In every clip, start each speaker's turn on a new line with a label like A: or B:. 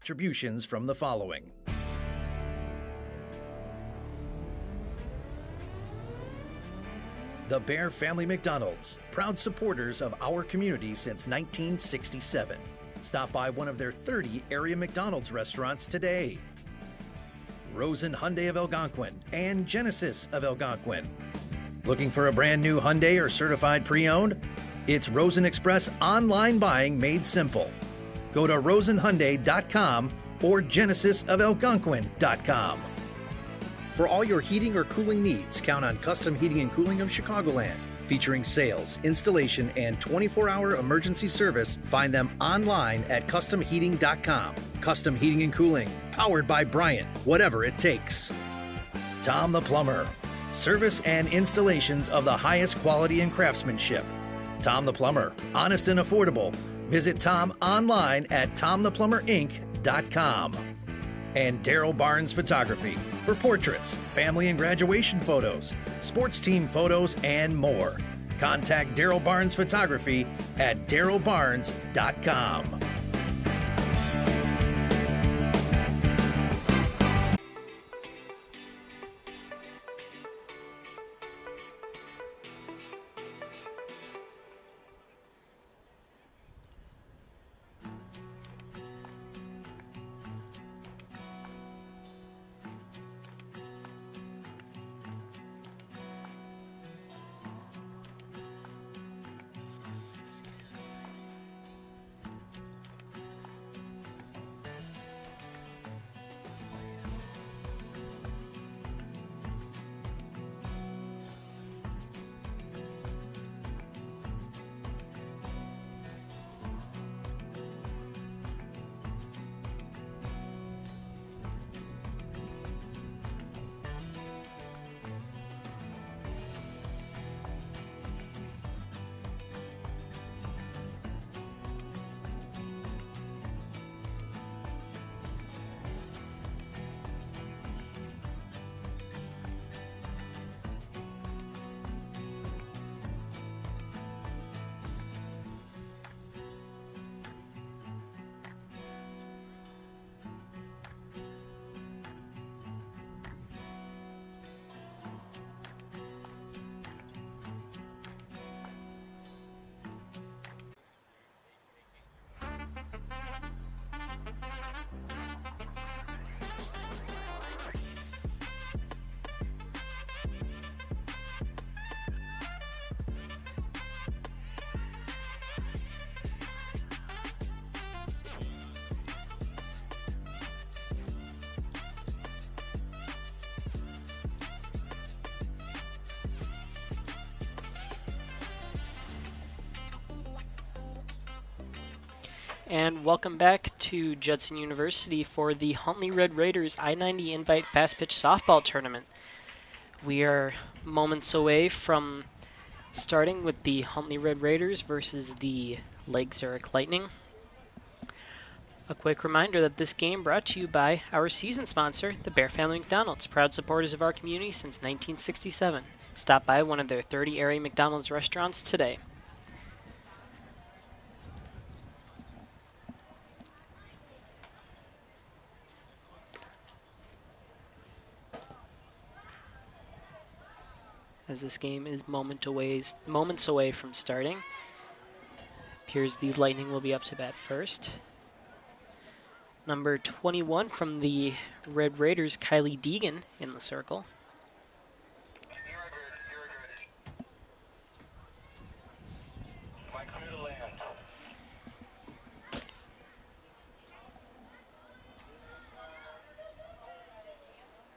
A: Contributions from the following. The Bear Family McDonald's, proud supporters of our community since 1967. Stop by one of their 30 area McDonald's restaurants today. Rosen Hyundai of Algonquin and Genesis of Algonquin. Looking for a brand new Hyundai or certified pre-owned? It's Rosen Express online buying made simple. Go to rosenhyundai.com or genesisofelgonquin.com. For all your heating or cooling needs, count on Custom Heating and Cooling of Chicagoland. Featuring sales, installation, and 24-hour emergency service, find them online at customheating.com. Custom Heating and Cooling, powered by Bryant, whatever it takes. Tom the Plumber, service and installations of the highest quality and craftsmanship. Tom the Plumber, honest and affordable. Visit Tom online at tomtheplumberinc.com. And Daryl Barnes Photography for portraits, family and graduation photos, sports team photos, and more. Contact Daryl Barnes Photography at darylbarnes.com.
B: And welcome back to Judson University for the Huntley Red Raiders I-90 Invite Fast Pitch Softball Tournament. We are moments away from starting with the Huntley Red Raiders versus the Lake Zurich Lightning. A quick reminder that this game brought to you by our season sponsor, the Bear Family McDonald's, proud supporters of our community since 1967. Stop by one of their 30 area McDonald's restaurants today. As this game is moments away from starting. Appears the Lightning will be up to bat first. Number 21 from the Red Raiders, Kylie Deegan, in the circle.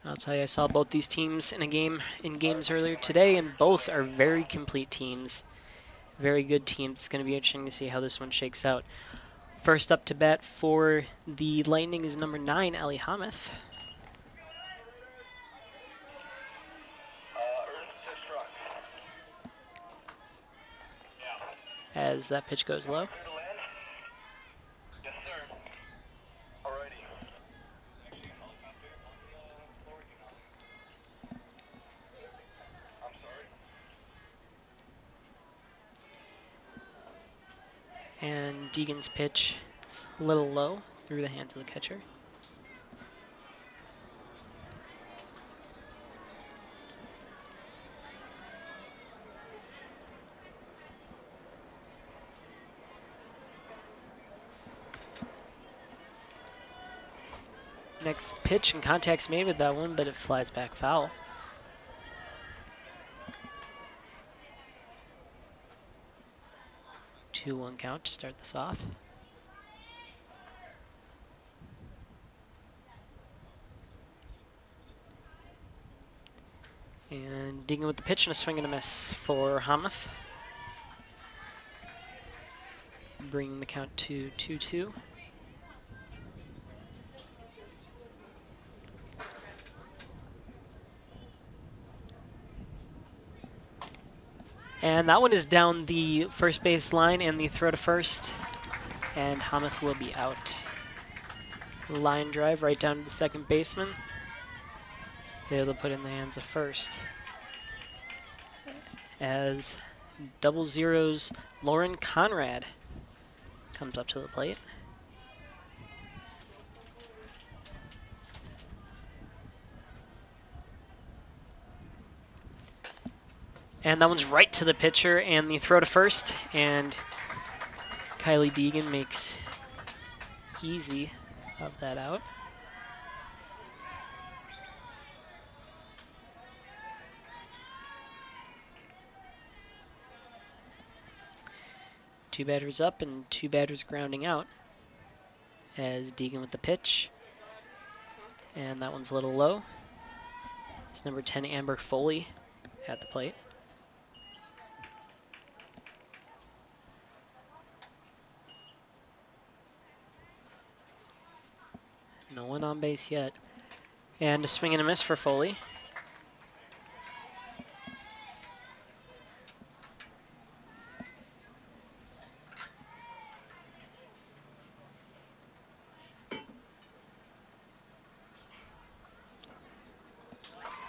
B: I'll tell you, I saw both these teams in games earlier today, and both are very complete teams. Very good teams. It's going to be interesting to see how this one shakes out. First up to bat for the Lightning is number 9, Ellie Hameth. As that pitch goes low. And Deegan's pitch is a little low, through the hands of the catcher. Next pitch and contact's made with that one, but it flies back foul. Two-one count to start this off. And digging with the pitch and a swing and a miss for Hamath. Bringing the count to 2-2. And that one is down the first base line and the throw to first. And Hamath will be out. Line drive right down to the second baseman. He's able to put in the hands of first. As double zeros, Lauren Conrad comes up to the plate. And that one's right to the pitcher, and the throw to first, and Kylie Deegan makes easy of that out. Two batters up and two batters grounding out as Deegan with the pitch. And that one's a little low. It's number 10, Amber Foley, at the plate. No one on base yet. And a swing and a miss for Foley.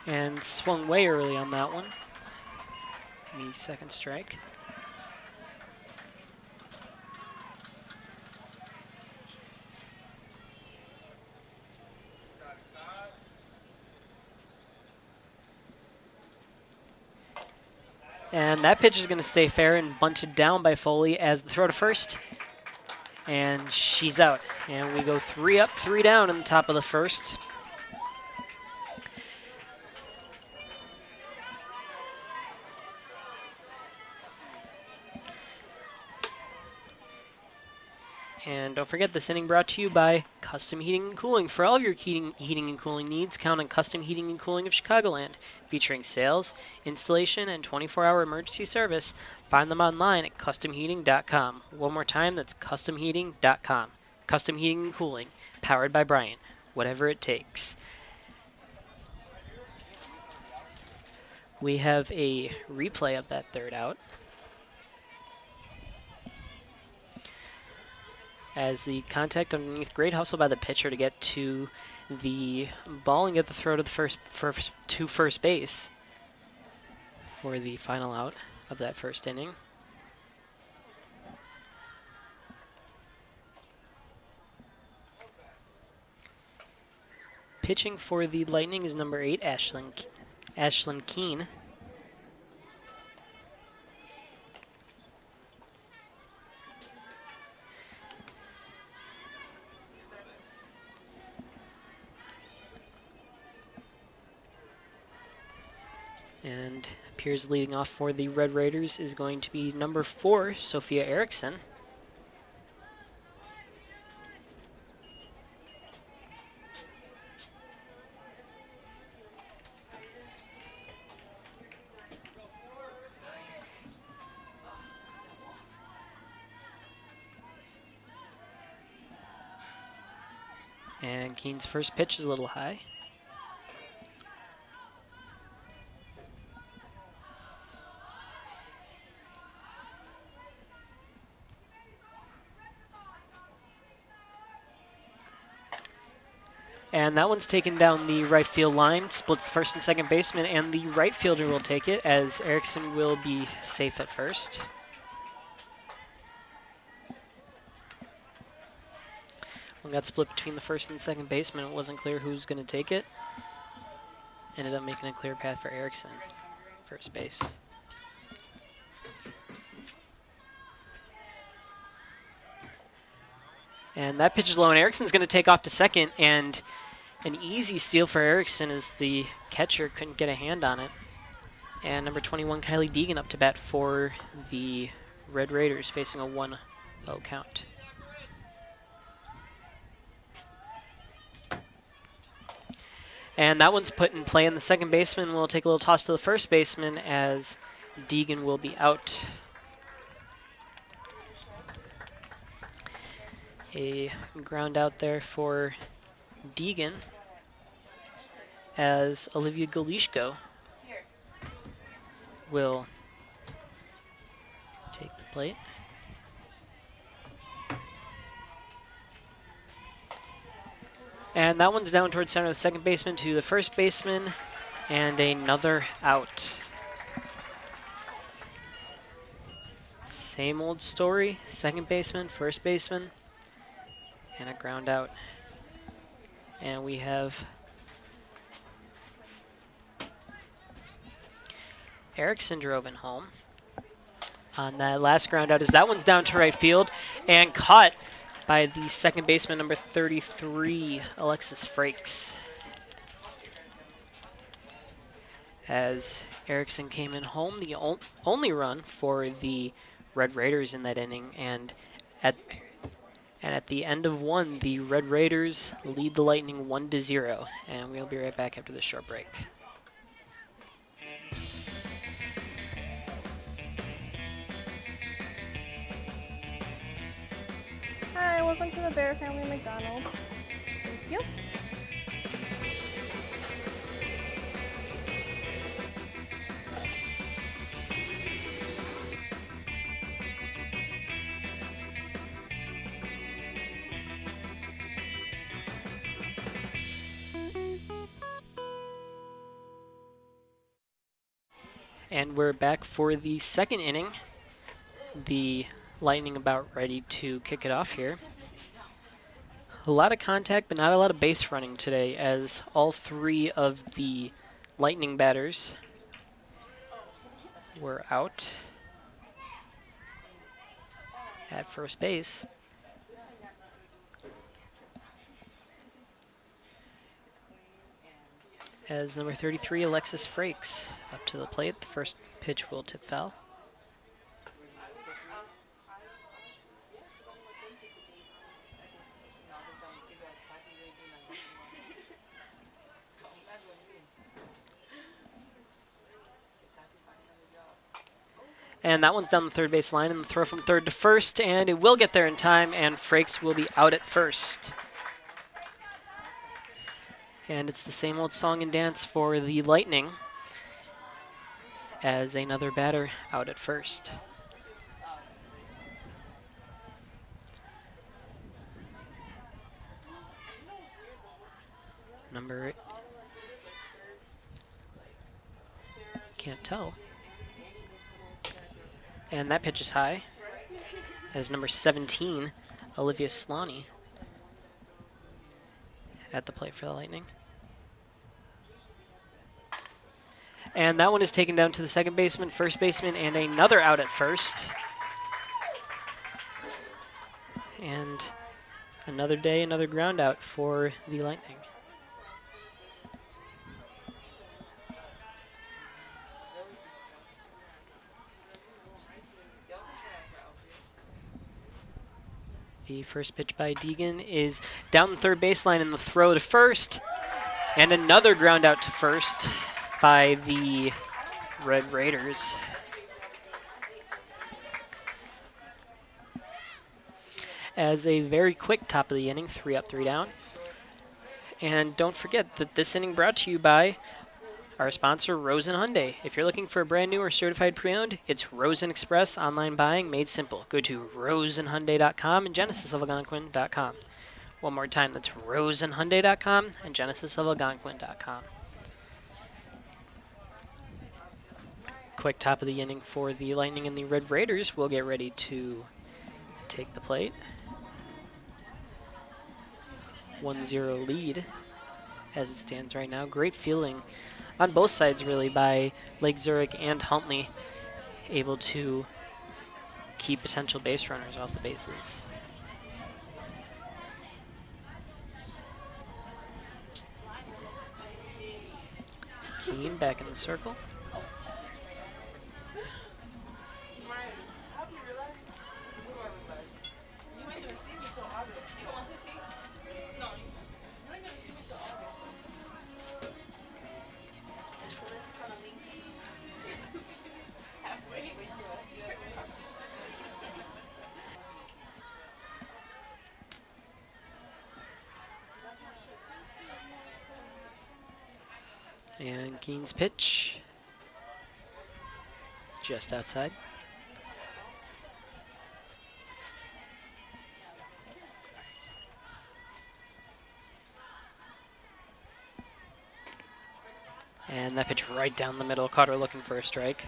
B: And swung way early on that one. The second strike. And that pitch is going to stay fair and bunted down by Foley as the throw to first. And she's out. And we go 3 up, 3 down in the top of the first. And don't forget, this inning brought to you by Custom Heating and Cooling. For all of your heating and cooling needs, count on Custom Heating and Cooling of Chicagoland. Featuring sales, installation, and 24-hour emergency service. Find them online at customheating.com. One more time, that's customheating.com. Custom Heating and Cooling, powered by Bryant. Whatever it takes. We have a replay of that third out, as the contact underneath, great hustle by the pitcher to get to the ball and get the throw to the first base for the final out of that first inning. Pitching for the Lightning is number 8, Ashlyn Keene. And appears leading off for the Red Raiders is going to be number 4, Sophia Erickson. And Keene's first pitch is a little high. And that one's taken down the right field line, splits the first and second baseman, and the right fielder will take it as Erickson will be safe at first. One got split between the first and second baseman. It wasn't clear who was going to take it. Ended up making a clear path for Erickson, first base. And that pitch is low, and Erickson's going to take off to second, and an easy steal for Erickson as the catcher couldn't get a hand on it. And number 21, Kylie Deegan, up to bat for the Red Raiders, facing a 1-0 count. And that one's put in play, and the second baseman will take a little toss to the first baseman as Deegan will be out. A ground out there for Deegan as Olivia Golishko will take the plate. And that one's down towards center of the second baseman to the first baseman, and another out. Same old story, second baseman, first baseman, and a ground out. And we have Erickson drove in home on that last ground out as that one's down to right field and caught by the second baseman, number 33, Alexis Frakes. As Erickson came in home, the only run for the Red Raiders in that inning, and at the end of one, the Red Raiders lead the Lightning 1-0, and we'll be right back after this short break.
C: Hi, welcome to the Bear Family McDonald's. Thank you.
B: And we're back for the second inning. The Lightning about ready to kick it off here. A lot of contact, but not a lot of base running today, as all three of the Lightning batters were out at first base. As number 33, Alexis Frakes, up to the plate. The first pitch will tip foul. And that one's down the third base line, and the throw from third to first, and it will get there in time, and Frakes will be out at first. And it's the same old song and dance for the Lightning as another batter out at first. Number... can't tell. And that pitch is high. That is number 17, Olivia Sloney, at the plate for the Lightning. And that one is taken down to the second baseman, first baseman, and another out at first. And another day, another ground out for the Lightning. The first pitch by Deegan is down the third baseline in the throw to first. And another ground out to first by the Red Raiders. As a very quick top of the inning, 3 up, 3 down. And don't forget that this inning brought to you by our sponsor, Rosen Hyundai. If you're looking for a brand new or certified pre-owned, it's Rosen Express online buying made simple. Go to rosenhyundai.com and genesisalgonquin.com. One more time, that's rosenhyundai.com and genesisalgonquin.com. Quick top of the inning for the Lightning and the Red Raiders. We'll get ready to take the plate. 1-0 lead as it stands right now. Great fielding on both sides, really, by Lake Zurich and Huntley, able to keep potential base runners off the bases. Keane back in the circle. And Keane's pitch, just outside. And that pitch right down the middle. Carter looking for a strike.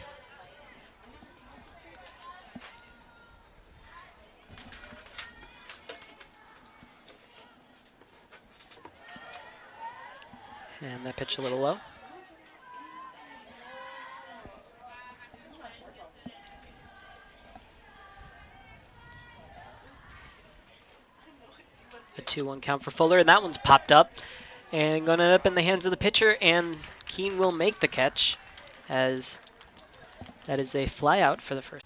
B: And that pitch a little low. A 2-1 count for Fuller, and that one's popped up and going to end up in the hands of the pitcher, and Keane will make the catch as that is a fly out for the first.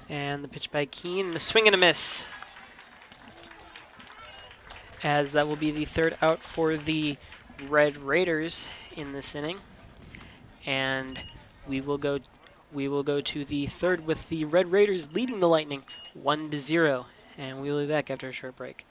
B: And the pitch by Keane, a swing and a miss, as that will be the third out for the Red Raiders in this inning. And we will go to the third with the Red Raiders leading the Lightning 1-0. And we'll be back after a short break.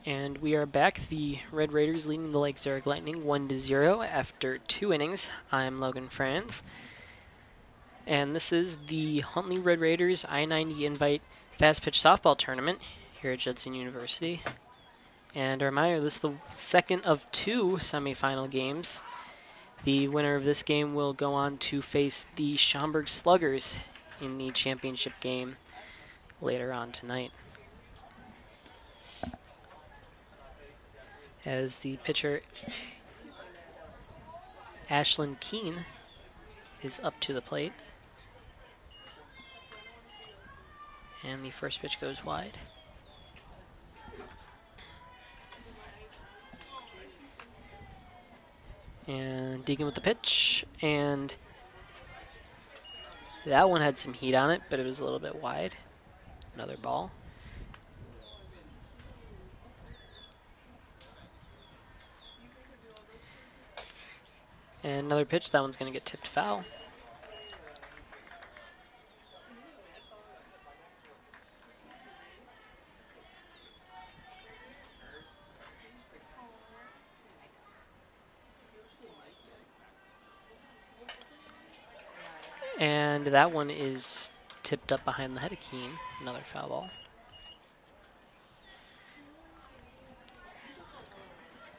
B: And we are back. The Red Raiders leading the Lake Zurich Lightning 1-0 after 2 innings. I'm Logan Franz. And this is the Huntley Red Raiders I-90 Invite Fast Pitch Softball Tournament here at Judson University. And a reminder, this is the second of 2 semifinal games. The winner of this game will go on to face the Schaumburg Sluggers in the championship game later on tonight. As the pitcher, Ashlyn Keane, is up to the plate. And the first pitch goes wide. And Deegan with the pitch, and that one had some heat on it, but it was a little bit wide. Another ball. And another pitch, that one's going to get tipped foul. And that one is tipped up behind the head of Keane, another foul ball.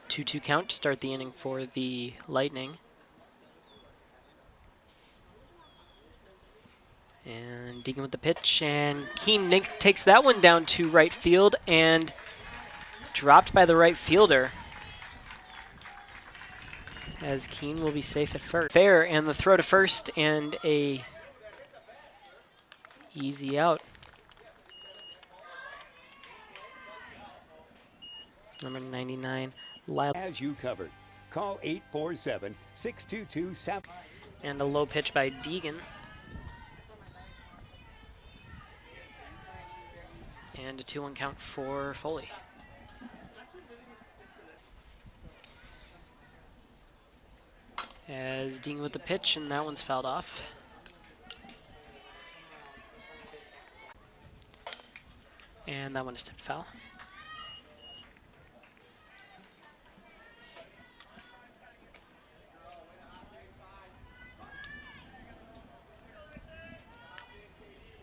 B: 2-2 count to start the inning for the Lightning. And Deegan with the pitch, and Keane takes that one down to right field and dropped by the right fielder, as Keane will be safe at first. Fair, and the throw to first, and a easy out. Number 99, Lyle.
D: As you covered, call 847-622-7.
B: And a low pitch by Deegan. And a 2-1 count for Foley. As Deegan with the pitch, and that one's fouled off. And that one is tipped foul.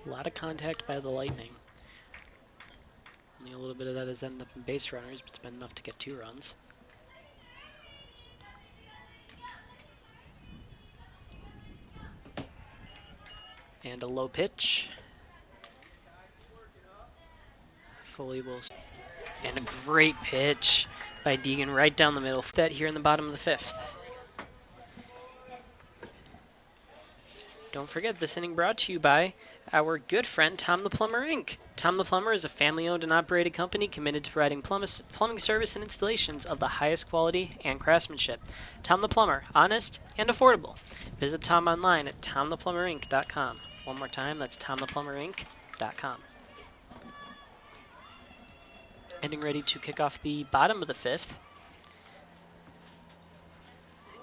B: A lot of contact by the Lightning. Only a little bit of that has ended up in base runners, but it's been enough to get 2 runs. And a low pitch. Foley will. And a great pitch by Deegan right down the middle. That here in the bottom of the 5th. Don't forget, this inning brought to you by our good friend Tom the Plumber Inc. Tom the Plumber is a family-owned and operated company committed to providing plumbing service and installations of the highest quality and craftsmanship. Tom the Plumber, honest and affordable. Visit Tom online at tomtheplumberinc.com. One more time, that's tomtheplumberinc.com. Ending ready to kick off the bottom of the 5th.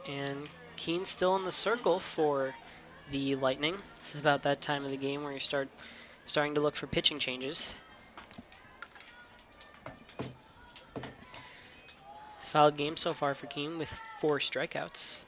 B: And Keene still in the circle for the Lightning. This is about that time of the game where you're starting to look for pitching changes. Solid game so far for Keene with 4 strikeouts.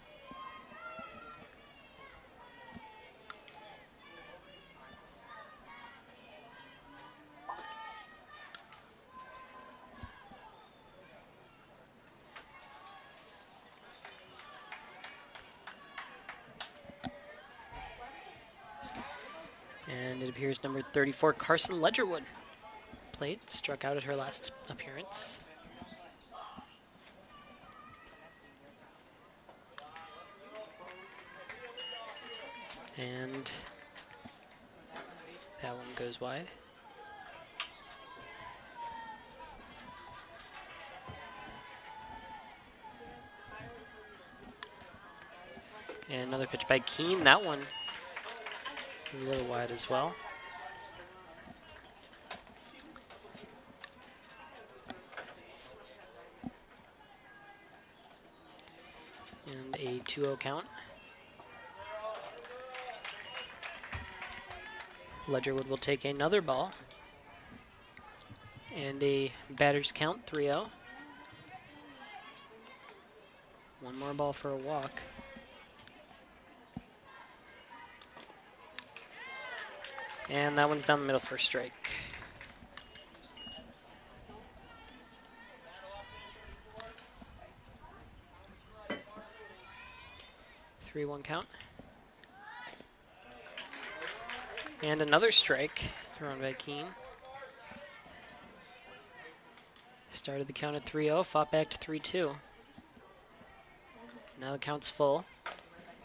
B: And it appears number 34, Carson Ledgerwood, played, struck out at her last appearance. And that one goes wide. And another pitch by Keene. That one is a little wide as well. And a 2-0 count. Ledgerwood will take another ball. And a batter's count, 3-0. One more ball for a walk. And that one's down the middle for a strike. Three-one count. And another strike thrown by Keene. Started the count at 3-0, fought back to 3-2. Now the count's full.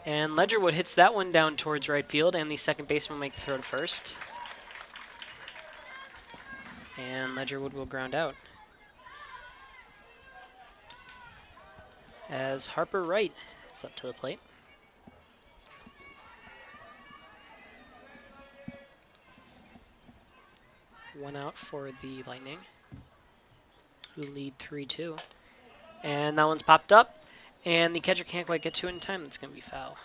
B: And Ledgerwood hits that one down towards right field, and the second baseman will make the throw to first. And Ledgerwood will ground out. As Harper Wright is up to the plate. One out for the Lightning, who lead 3-2. And that one's popped up. And the catcher can't quite get to it in time. That's going to be foul.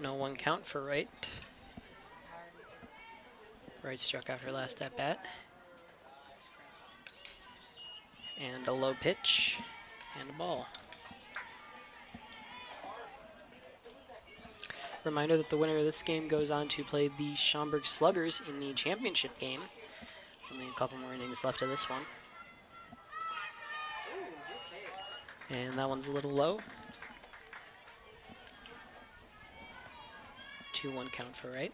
B: No one count for Wright. Wright struck out her last at bat. And a low pitch and a ball. Reminder that the winner of this game goes on to play the Schaumburg Sluggers in the championship game. Only a couple more innings left of this one. And that one's a little low. 2-1 count for Wright.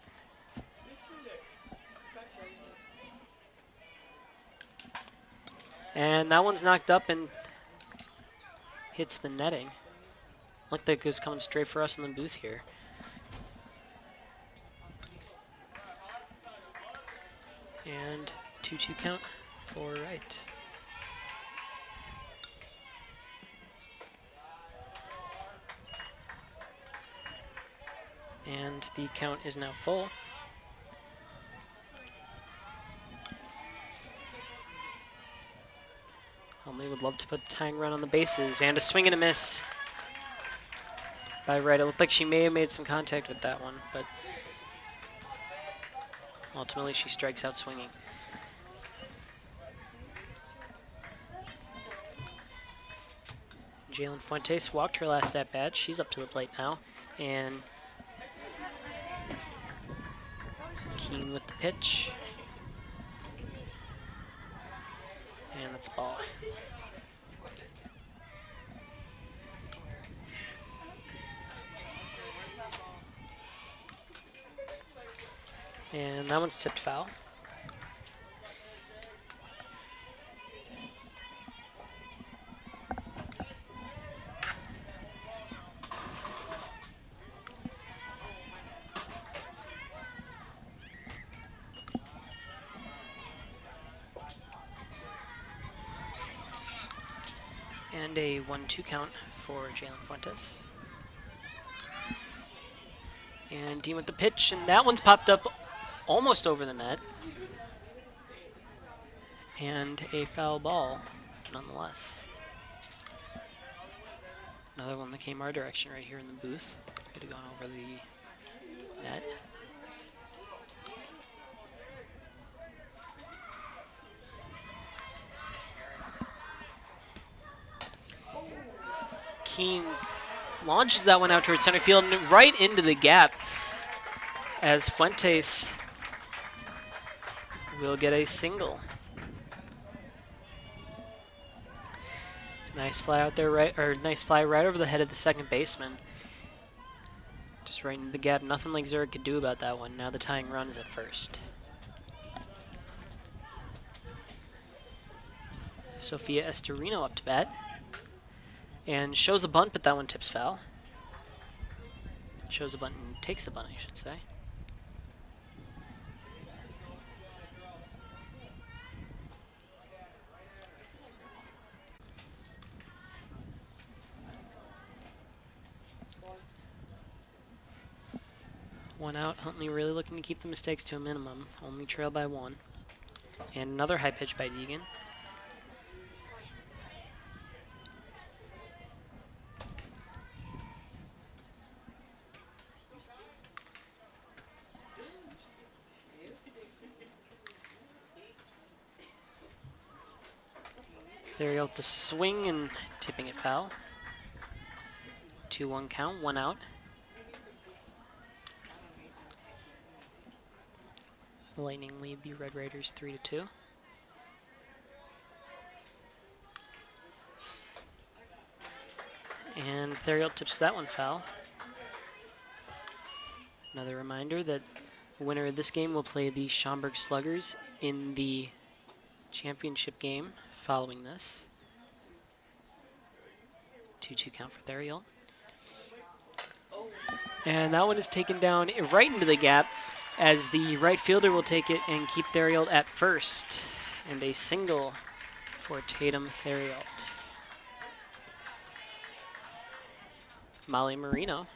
B: And that one's knocked up and hits the netting. Looked like it was coming straight for us in the booth here. And 2-2 count for Wright. And the count is now full. Huntley would love to put the tying run on the bases, and a swing and a miss. by right. It looked like she may have made some contact with that one, but ultimately she strikes out swinging. Jalen Fuentes walked her last at bat. She's up to the plate now. And Keen with the pitch. And that's a ball. And that one's tipped foul. And a 1-2 count for Jalen Fuentes. And Dean with the pitch, and that one's popped up almost over the net. And a foul ball, nonetheless. Another one that came our direction right here in the booth. Could have gone over the net. Keen launches that one out towards center field and right into the gap as Fuentes will get a single. Nice fly out there, nice fly right over the head of the second baseman. Just right into the gap. Nothing like Zurich could do about that one. Now the tying run is at first. Sophia Estorino up to bat. And shows a bunt, but that one tips foul. Shows a bunt and takes a bunt, I should say. One out. Huntley really looking to keep the mistakes to a minimum. Only trail by one. And another high pitch by Deegan. There you go with the swing and tipping it foul. 2-1 count, one out. The Lightning lead the Red Raiders 3-2. And Theriot tips that one foul. Another reminder that the winner of this game will play the Schaumburg Sluggers in the championship game following this. 2-2 count for Theriot. And that one is taken down right into the gap as the right fielder will take it and keep Theriot at first. And a single for Tatum Theriot. Molly Marino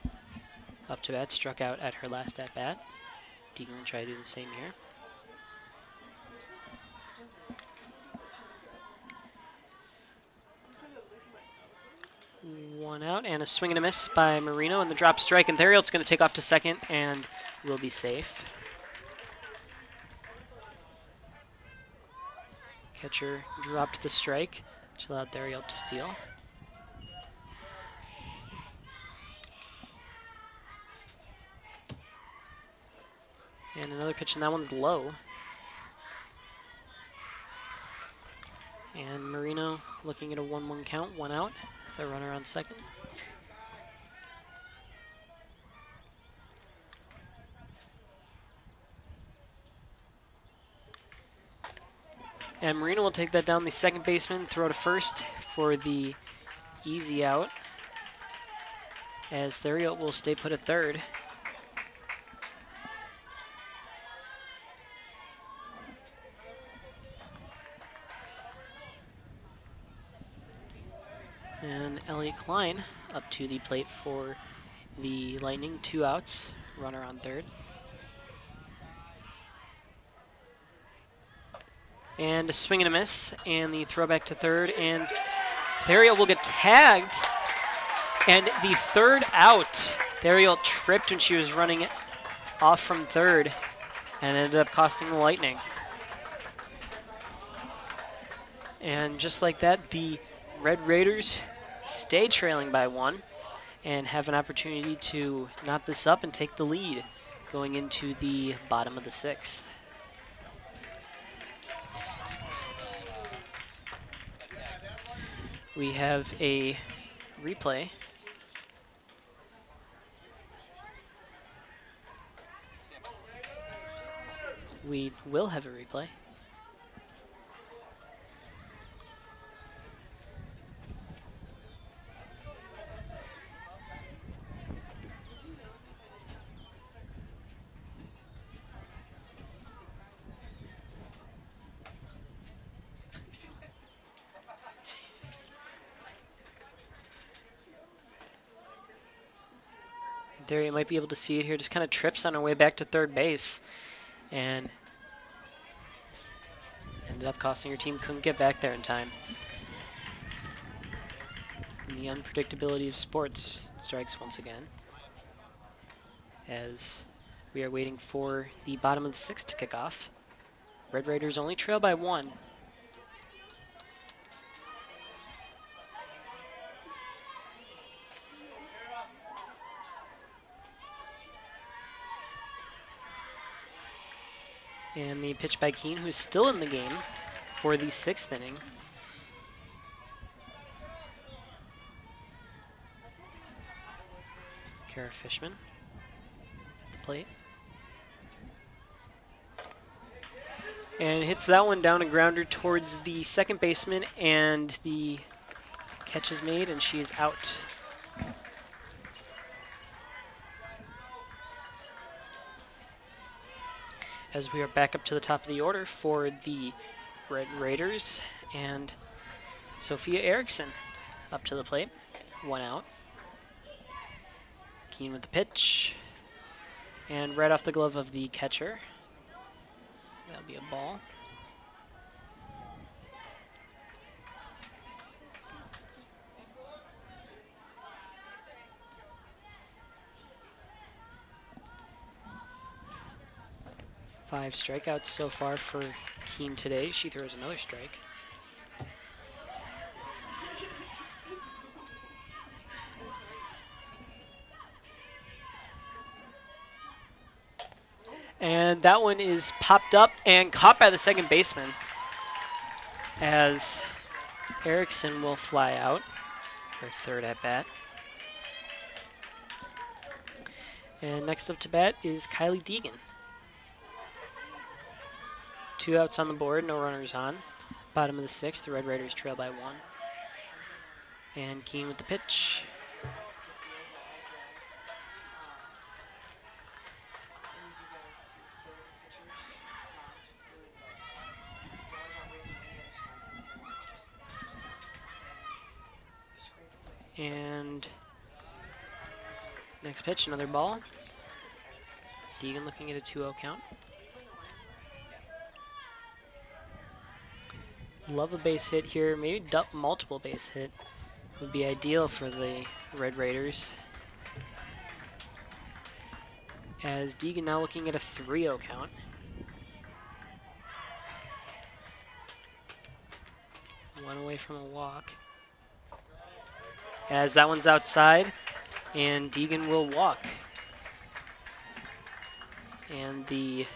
B: up to bat, struck out at her last at bat. Deegan will try to do the same here. One out and a swing and a miss by Marino and the drop strike, and Theriot's going to take off to second and will be safe. Catcher dropped the strike, which allowed Theriot to steal. And another pitch, and that one's low. And Marino looking at a 1-1 count, one out. The runner on second. And Marino will take that down the second baseman, throw to first for the easy out, as Theriot will stay put at third. And Elliot Klein up to the plate for the Lightning. 2 outs, runner on third. And a swing and a miss, and the throw back to third, and Theriot will get tagged And the third out. Dariel tripped when she was running it off from third and ended up costing the Lightning. And just like that, the Red Raiders stay trailing by 1 and have an opportunity to knot this up and take the lead going into the bottom of the 6th. We have a replay. We will have a replay. There you might be able to see it here. Just kind of trips on her way back to third base and ended up costing her team. Couldn't get back there in time. And the unpredictability of sports strikes once again as we are waiting for the bottom of the 6th to kick off. Red Raiders only trail by 1. And the pitch by Keene, who's still in the game for the 6th inning. Kara Fishman at the plate. And hits that one down, a grounder towards the second baseman, and the catch is made, and she is out. As we are back up to the top of the order for the Red Raiders, and Sophia Erickson up to the plate, 1 out. Keene with the pitch, and right off the glove of the catcher. That'll be a ball. Five strikeouts so far for Keene today. She throws another strike. And that one is popped up and caught by the second baseman as Erickson will fly out, her third at bat. And next up to bat is Kylie Deegan. 2 outs on the board, no runners on. Bottom of the 6th, the Red Raiders trail by 1. And Keene with the pitch. And next pitch, another ball. Deegan looking at a 2-0 count. Love a base hit here, maybe multiple base hit would be ideal for the Red Raiders. As Deegan now looking at a 3-0 count. One away from a walk. As that one's outside, and Deegan will walk. And the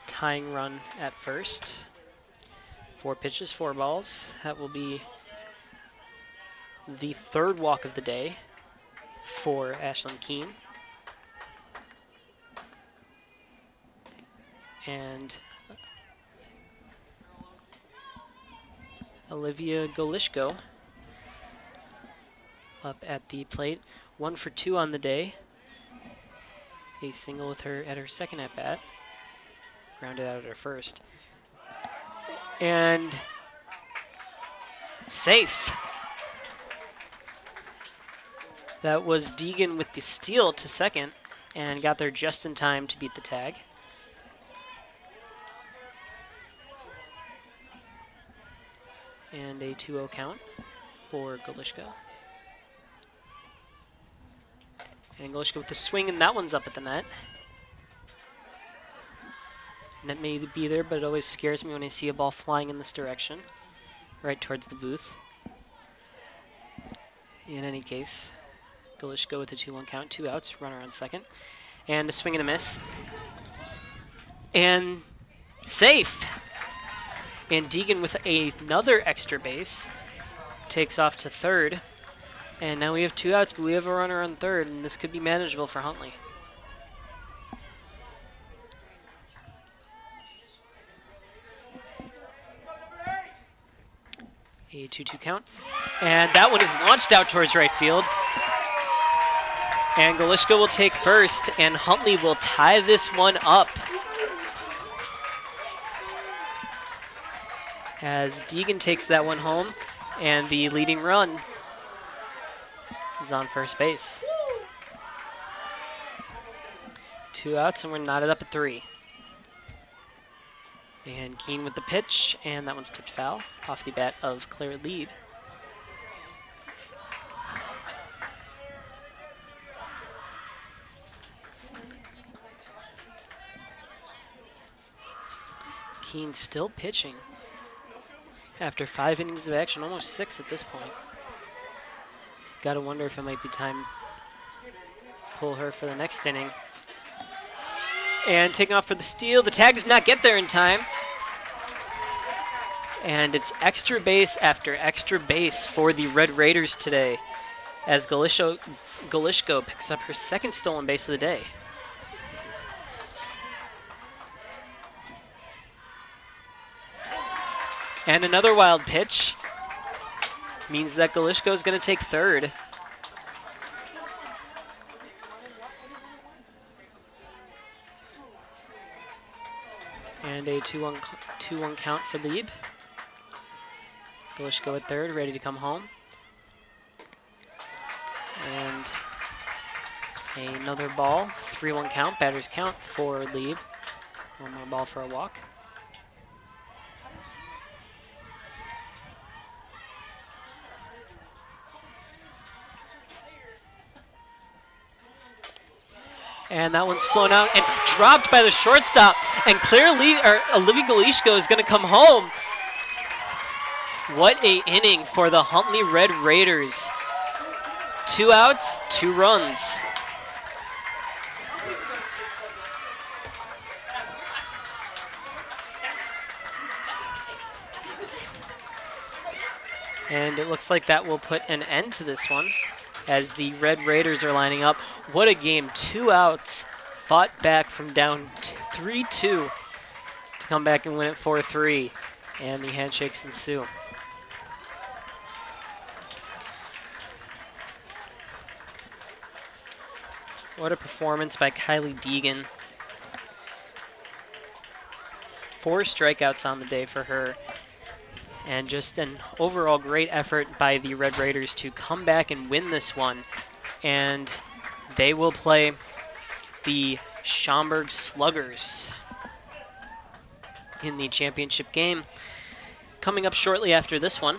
B: tying run at first. 4 pitches, 4 balls. That will be the third walk of the day for Ashlyn Keene. And Olivia Golishko up at the plate. 1 for 2 on the day. A single with her at her second at bat. Grounded out at her first. And safe. That was Deegan with the steal to second and got there just in time to beat the tag. And a 2-0 count for Golishko. And Galishko with the swing, and that one's up at the net. Net may be there, but it always scares me when I see a ball flying in this direction, right towards the booth. In any case, Galishko with a 2-1 count, 2 outs, runner on second. And a swing and a miss. And safe! And Deegan with another extra base takes off to third. And now we have 2 outs, but we have a runner on third, and this could be manageable for Huntley. A 2-2 count. And that one is launched out towards right field. And Galishko will take first, and Huntley will tie this one up. As Deegan takes that one home, and the leading run is on first base. 2 outs, and we're knotted up at 3. And Keene with the pitch, and that one's tipped foul off the bat of Claire Lieb. Keene still pitching after 5 innings of action, almost 6 at this point. Gotta wonder if it might be time to pull her for the next inning. And taking off for the steal. The tag does not get there in time. And it's extra base after extra base for the Red Raiders today, as Galishko picks up her second stolen base of the day. And another wild pitch means that Galishko is going to take third. And a 2-1 count for Lieb. Galishko at third, ready to come home. And another ball, 3-1 count, batter's count for Lieb. One more ball for a walk. And that one's flown out and dropped by the shortstop. And Olivia Galishko is going to come home. What a inning for the Huntley Red Raiders. 2 outs, 2 runs. And it looks like that will put an end to this one, as the Red Raiders are lining up. What a game. 2 outs, fought back from down 3-2 to come back and win it 4-3. And the handshakes ensue. What a performance by Kylie Deegan. 4 strikeouts on the day for her. And just an overall great effort by the Red Raiders to come back and win this one. And they will play the Schaumburg Sluggers in the championship game. Coming up shortly after this one,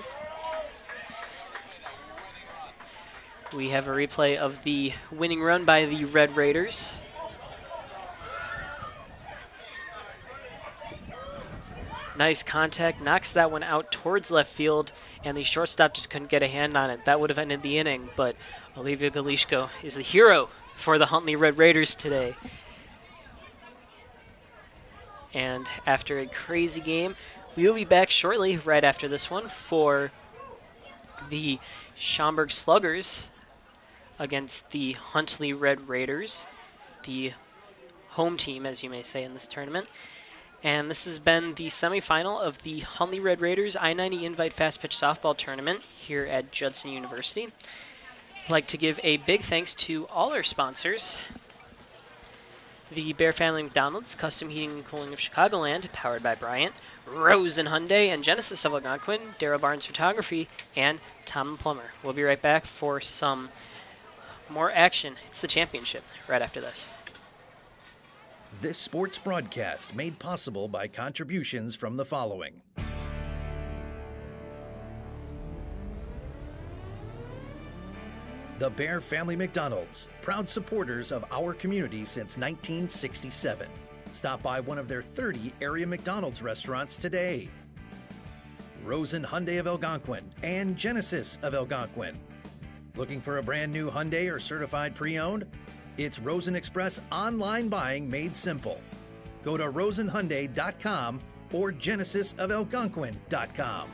B: we have a replay of the winning run by the Red Raiders. Nice contact, knocks that one out towards left field, and the shortstop just couldn't get a hand on it. That would have ended the inning, but Olivia Galishko is the hero for the Huntley Red Raiders today. And after a crazy game, we will be back shortly, right after this one, for the Schaumburg Sluggers against the Huntley Red Raiders, the home team, as you may say, in this tournament. And this has been the semifinal of the Huntley Red Raiders I-90 Invite Fast Pitch Softball Tournament here at Judson University. I'd like to give a big thanks to all our sponsors. The Bear Family McDonald's, Custom Heating and Cooling of Chicagoland, powered by Bryant, Rose and Hyundai, and Genesis of Algonquin, Darrell Barnes Photography, and Tom the Plumber. We'll be right back for some more action. It's the championship right after this.
A: This sports broadcast made possible by contributions from the following. The Bear Family McDonald's, proud supporters of our community since 1967. Stop by one of their 30 area McDonald's restaurants today. Rosen Hyundai of Algonquin and Genesis of Algonquin. Looking for a brand new Hyundai or certified pre-owned? It's Rosen Express online buying made simple. Go to rosenhyundai.com or genesisofelgonquin.com.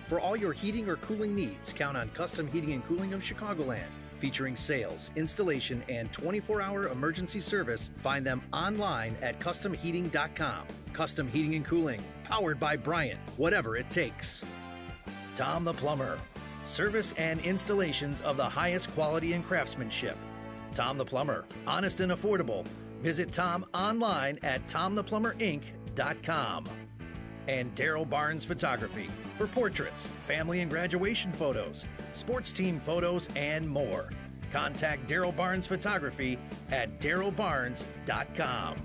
A: For all your heating or cooling needs, count on Custom Heating and Cooling of Chicagoland. Featuring sales, installation, and 24-hour emergency service, find them online at customheating.com. Custom Heating and Cooling, powered by Bryant, whatever it takes. Tom the Plumber, service and installations of the highest quality and craftsmanship. Tom the Plumber, honest and affordable. Visit Tom online at tomtheplumberinc.com. And Daryl Barnes Photography for portraits, family and graduation photos, sports team photos, and more. Contact Daryl Barnes Photography at darylbarnes.com.